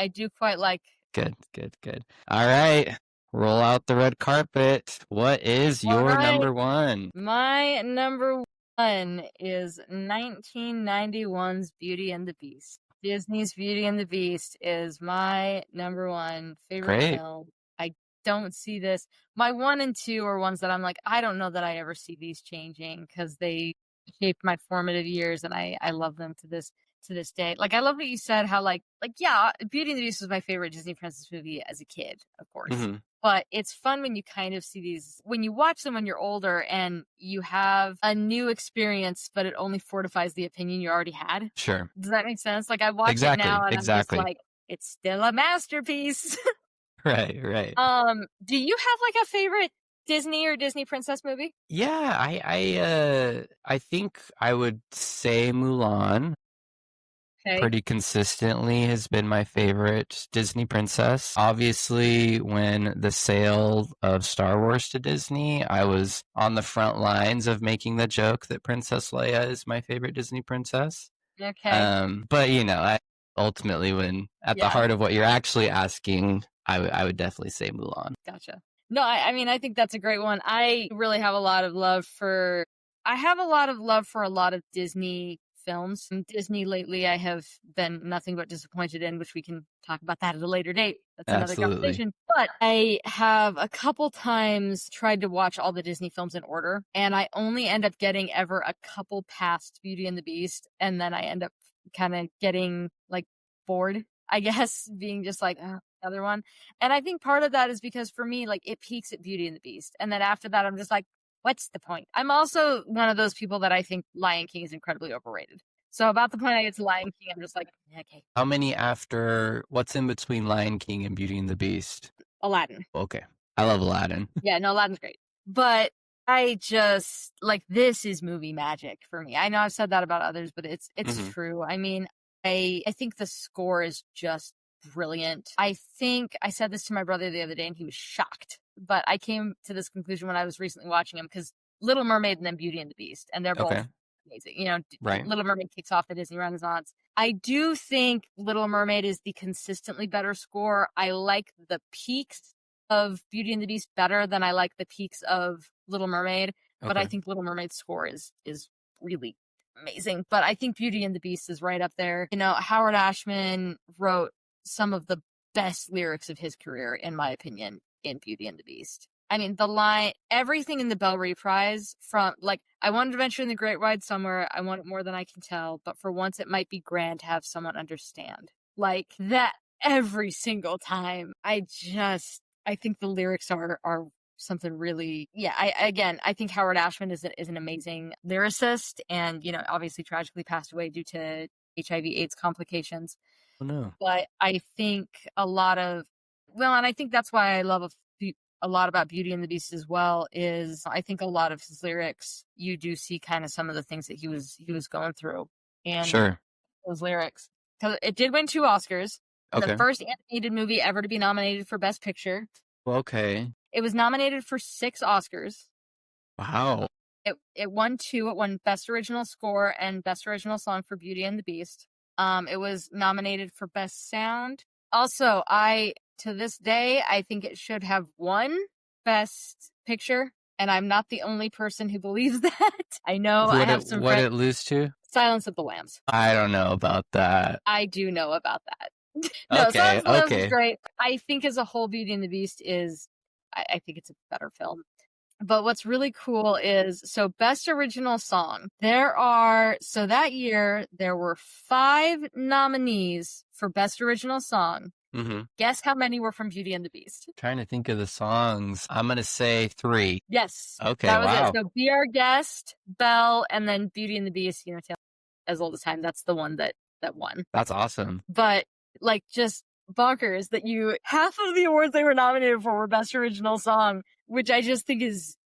do quite like. Good, good, good. All right, roll out the red carpet. What is All your right. number one? My number one is 1991's Beauty and the Beast. Disney's Beauty and the Beast is my number one favorite Great. film. I don't see this. My 1 and 2 are ones that I'm like, I don't know that I ever see these changing, because they shaped my formative years, and I love them to this day. Like, I love what you said, how yeah, Beauty and the Beast was my favorite Disney princess movie as a kid, of course. Mm-hmm. But it's fun when you kind of see these, when you watch them when you're older and you have a new experience, but it only fortifies the opinion you already had. Sure. Does that make sense? Like, I watch it Exactly. now and I'm just Exactly. like, it's still a masterpiece. Right. Right. Do you have like a favorite Disney or Disney princess movie? Yeah, I think I would say Mulan. Okay. Pretty consistently has been my favorite Disney princess. Obviously, when the sale of Star Wars to Disney, I was on the front lines of making the joke that Princess Leia is my favorite Disney princess. Okay. But ultimately, when at the heart of what you're actually asking, I would definitely say Mulan. Gotcha. No, I mean, I think that's a great one. I really have a lot of love for. I have a lot of love for a lot of Disney films. And Disney lately, I have been nothing but disappointed in, which we can talk about that at a later date. That's another Absolutely. conversation. But I have a couple times tried to watch all the Disney films in order, and I only end up getting ever a couple past Beauty and the Beast, and then I end up kind of getting like bored, I guess, being just like, another one. And I think part of that is because for me, like, it peaks at Beauty and the Beast. And then after that, I'm just like, what's the point? I'm also one of those people that I think Lion King is incredibly overrated. So about the point I get to Lion King, I'm just like, okay. How many after, what's in between Lion King and Beauty and the Beast? Aladdin. Okay. I love Aladdin. Yeah, no, Aladdin's great. But I just, like, this is movie magic for me. I know I've said that about others, but it's true. I mean, I think the score is just brilliant. I think I said this to my brother the other day and he was shocked. But I came to this conclusion when I was recently watching them, because Little Mermaid and then Beauty and the Beast, and they're both amazing. You know, Right. Little Mermaid kicks off the Disney Renaissance. I do think Little Mermaid is the consistently better score. I like the peaks of Beauty and the Beast better than I like the peaks of Little Mermaid. But I think Little Mermaid's score is really amazing. But I think Beauty and the Beast is right up there. You know, Howard Ashman wrote some of the best lyrics of his career, in my opinion, in Beauty and the Beast. I mean, the line, everything in the Belle Reprise, from like, I want an adventure in the great wide somewhere, I want it more than I can tell, but for once it might be grand to have someone understand. Like that every single time. I think the lyrics are something really, I think Howard Ashman is an amazing lyricist, and, you know, obviously tragically passed away due to HIV/AIDS complications. Oh, no. But I think and I think that's why I love a lot about Beauty and the Beast as well, is I think a lot of his lyrics, you do see kind of some of the things that he was going through and those lyrics. Because it did win 2 Oscars. The first animated movie ever to be nominated for Best Picture. Okay. It was nominated for 6 Oscars. Wow. It won 2. It won Best Original Score and Best Original Song for Beauty and the Beast. It was nominated for Best Sound. Also, to this day, I think it should have won Best Picture. and I'm not the only person who believes that. I know I have some What friends. it lose to? Silence of the Lambs. I don't know about that. I do know about that. No, Okay, Silence of the Lambs is okay. great. I think as a whole, Beauty and the Beast is, I think it's a better film. But what's really cool is, so Best Original Song, that year, there were 5 nominees for Best Original Song. Mm-hmm. Guess how many were from Beauty and the Beast? Trying to think of the songs. I'm going to say 3. Yes. Okay, that was wow. it. So Be Our Guest, Belle, and then Beauty and the Beast, Tale as Old as Time. That's the one that won. That's awesome. But, like, just bonkers that half of the awards they were nominated for were Best Original Song, which I just think is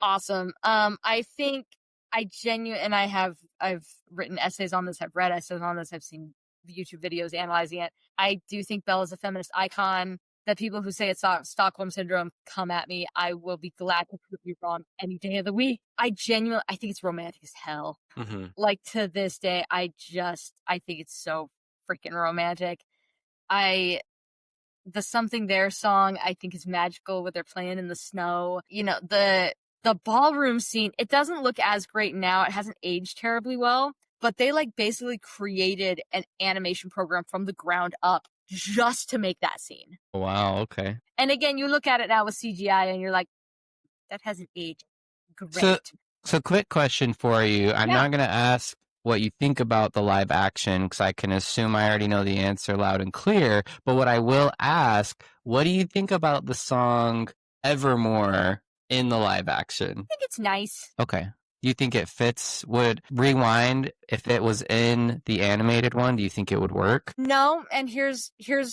awesome. I think and I've written essays on this, I've read essays on this, I've seen YouTube videos analyzing it. I do think Belle is a feminist icon. The people who say it's Stockholm Syndrome, come at me. I will be glad to prove you wrong any day of the week. I think it's romantic as hell. Mm-hmm. Like, to this day, I think it's so freaking romantic. The Something There song, I think, is magical, with they're playing in the snow. The ballroom scene, it doesn't look as great now. It hasn't aged terribly well, but they basically created an animation program from the ground up just to make that scene. Wow, okay. And again, you look at it now with CGI and you're like, that hasn't aged great. So quick question for you. I'm not going to ask what you think about the live action, because I can assume I already know the answer loud and clear. But what I will ask, what do you think about the song Evermore in the live action? I think it's nice. Okay. Do you think it fits? Would Rewind, if it was in the animated one, do you think it would work? No, and here's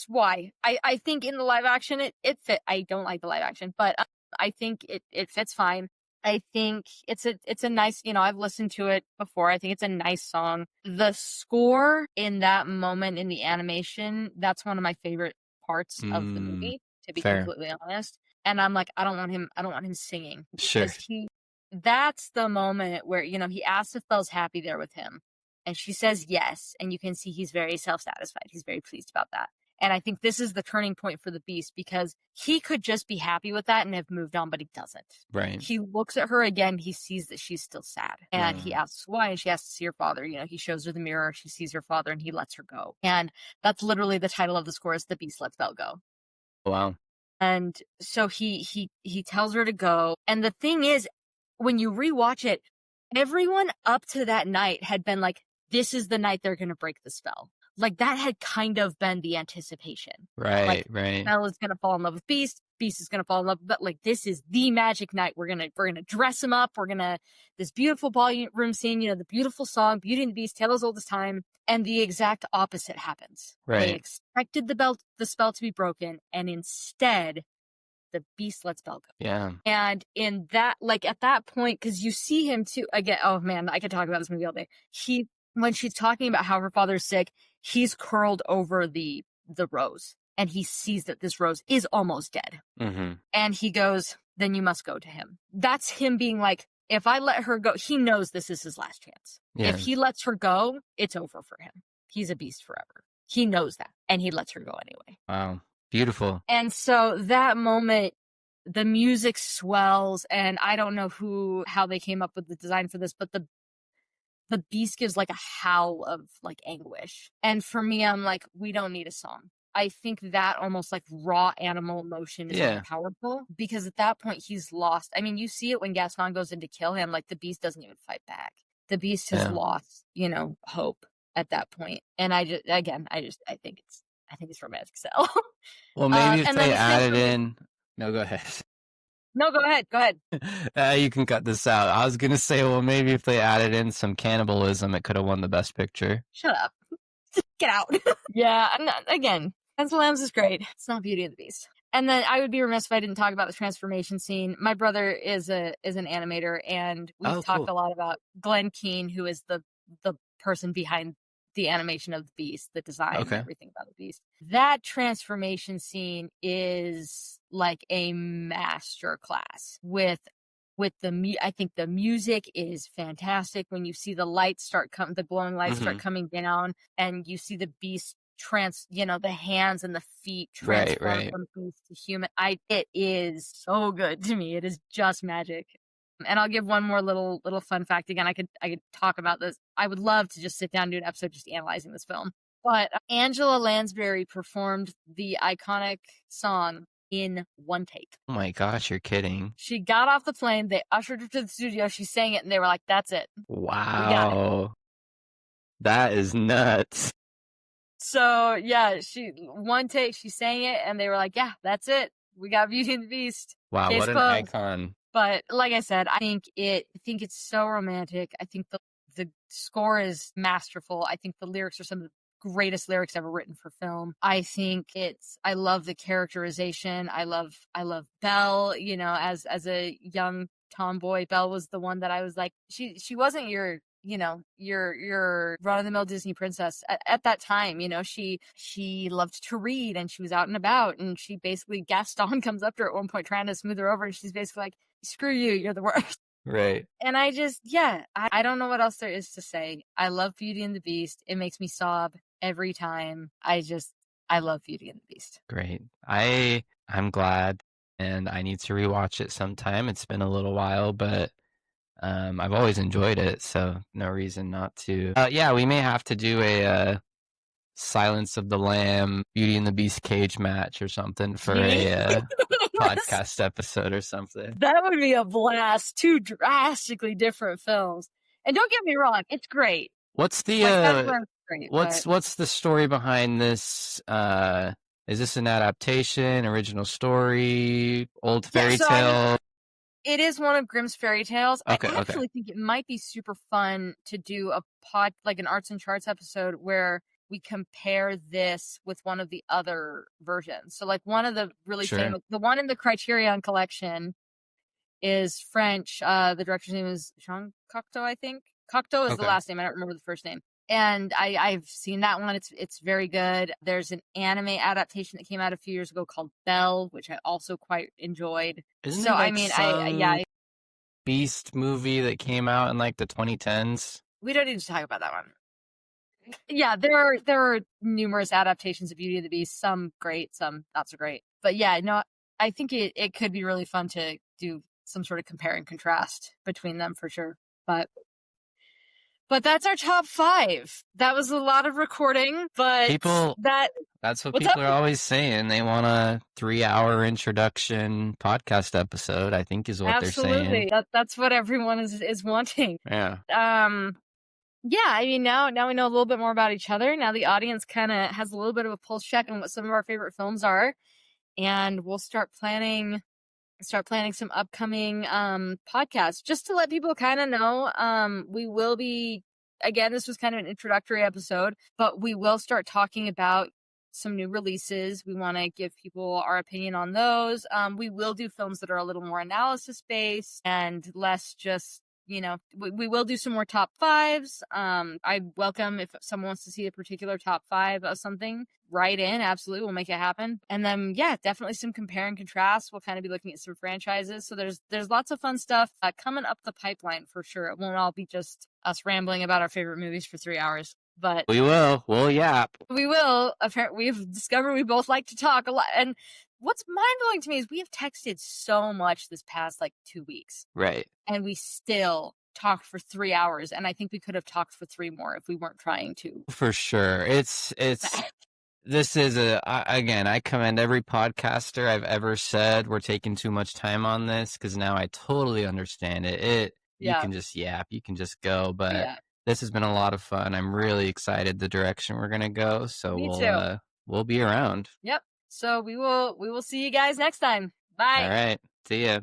why. I think in the live action it fit. I don't like the live action, but I think it fits fine. I think it's a nice, I've listened to it before. I think it's a nice song. The score in that moment in the animation, that's one of my favorite parts of the movie, to be completely honest. And I'm like, I don't want him singing. Sure. That's the moment where, he asks if Belle's happy there with him. And she says yes. And you can see he's very self-satisfied. He's very pleased about that. And I think this is the turning point for the Beast, because he could just be happy with that and have moved on, but he doesn't. Right. He looks at her again. He sees that she's still sad. And he asks why, and she asks to see her father. He shows her the mirror. She sees her father, and he lets her go. And that's literally the title of the score, is The Beast Lets Belle Go. Wow. And so he tells her to go. And the thing is, when you rewatch it, everyone up to that night had been like, this is the night they're going to break the spell. That had kind of been the anticipation. Right. Belle is going to fall in love with Beast. Beast is going to fall in love, but this is the magic night. We're going to dress him up. This beautiful ballroom scene, the beautiful song, Beauty and the Beast, Tale as Old as Time. And the exact opposite happens. Right. They expected the spell to be broken, and instead, the Beast lets Belle go. Yeah. And in that, at that point, because you see him too, again, oh man, I could talk about this movie all day. When she's talking about how her father's sick, he's curled over the rose, and he sees that this rose is almost dead. Mm-hmm. And he goes, then you must go to him. That's him being like, if I let her go, he knows this is his last chance. Yeah. If he lets her go, it's over for him. He's a beast forever. He knows that, and he lets her go anyway. Wow. Beautiful. And so that moment, the music swells, and I don't know how they came up with the design for this, but the beast gives a howl of anguish. And for me, I'm like, we don't need a song. I think that almost raw animal emotion is powerful, because at that point he's lost. I mean, you see it when Gaston goes in to kill him, the beast doesn't even fight back. The beast has lost, hope at that point. And I think it's romantic sell. Well, maybe if they added in. No, go ahead. No, go ahead. You can cut this out. I was going to say, well, maybe if they added in some cannibalism, it could have won the best picture. Shut up. Get out. Yeah, again, Silence of the Lambs is great. It's not Beauty and the Beast. And then I would be remiss if I didn't talk about the transformation scene. My brother is an animator, and we've talked a lot about Glenn Keane, who is the person behind the animation of the Beast, the design, and everything about the Beast. That transformation scene is a master class with I think the music is fantastic. When you see the lights the glowing lights start coming down, and you see the Beast the hands and the feet transform from beast to human. It is so good to me. It is just magic. And I'll give one more little fun fact. Again, I could talk about this. I would love to just sit down and do an episode just analyzing this film. But Angela Lansbury performed the iconic song in one take. Oh my gosh, you're kidding. She got off the plane, they ushered her to the studio, she sang it, and they were like, that's it. Wow. We got it. That is nuts. So, yeah, one take, she sang it, and they were like, yeah, that's it. We got Beauty and the Beast. Wow, Case what an closed. icon. But like I said, I think it's so romantic. I think the score is masterful. I think the lyrics are some of the greatest lyrics ever written for film. I think I love the characterization. I love Belle, as a young tomboy. Belle was the one that I was like, she wasn't your run-of-the-mill Disney princess at that time. She loved to read, and she was out and about, and she basically, Gaston comes up to her at one point trying to smooth her over, and she's basically like, screw you, you're the worst. Right. And I don't know what else there is to say. I love Beauty and the Beast. It makes me sob every time. I love Beauty and the Beast. Great. I'm glad, and I need to rewatch it sometime. It's been a little while, but I've always enjoyed it, so no reason not to. Yeah, we may have to do a Silence of the Lamb, Beauty and the Beast cage match or something for a podcast episode or something. That would be a blast. Two drastically different films. And don't get me wrong, it's great. What's the what's the story behind this? Is this an adaptation, original story, old fairy tale? It is one of Grimm's fairy tales. Okay, I actually think it might be super fun to do an arts and charts episode where we compare this with one of the other versions. So like one of the really famous, the one in the Criterion collection is French. The director's name is Jean Cocteau, I think. Cocteau is the last name. I don't remember the first name. And I've seen that one. It's very good. There's an anime adaptation that came out a few years ago called Belle, which I also quite enjoyed. Isn't there some Beast movie that came out in like the 2010s? We don't need to talk about that one. Yeah, there are numerous adaptations of Beauty and the Beast. Some great, some not so great. But yeah, no, I think it could be really fun to do some sort of compare and contrast between them for sure. But that's our top 5. That was a lot of recording, but that's what people are always saying. They want a 3-hour introduction podcast episode, I think is what they're saying. That's what everyone is wanting. Yeah. Yeah, I mean, now we know a little bit more about each other. Now the audience kind of has a little bit of a pulse check on what some of our favorite films are, and we'll start planning some upcoming podcasts just to let people kind of know. We will be, again, this was kind of an introductory episode, but we will start talking about some new releases. We want to give people our opinion on those. We will do films that are a little more analysis based and less just, we will do some more top 5s. I welcome if someone wants to see a particular top 5 of something, write in. Absolutely. We'll make it happen. And then, yeah, definitely some compare and contrast. We'll kind of be looking at some franchises. So there's lots of fun stuff coming up the pipeline for sure. It won't all be just us rambling about our favorite movies for 3 hours. But we'll yap. We will. Apparently, we've discovered we both like to talk a lot. And what's mind-blowing to me is we have texted so much this past 2 weeks. Right. And we still talked for 3 hours. And I think we could have talked for 3 more if we weren't trying to. For sure. This is again, I commend every podcaster I've ever said we're taking too much time on this, because now I totally understand it. You can just yap, you can just go, but this has been a lot of fun. I'm really excited the direction we're going to go. So we'll be around. Yep. So we will see you guys next time. Bye. All right. See ya.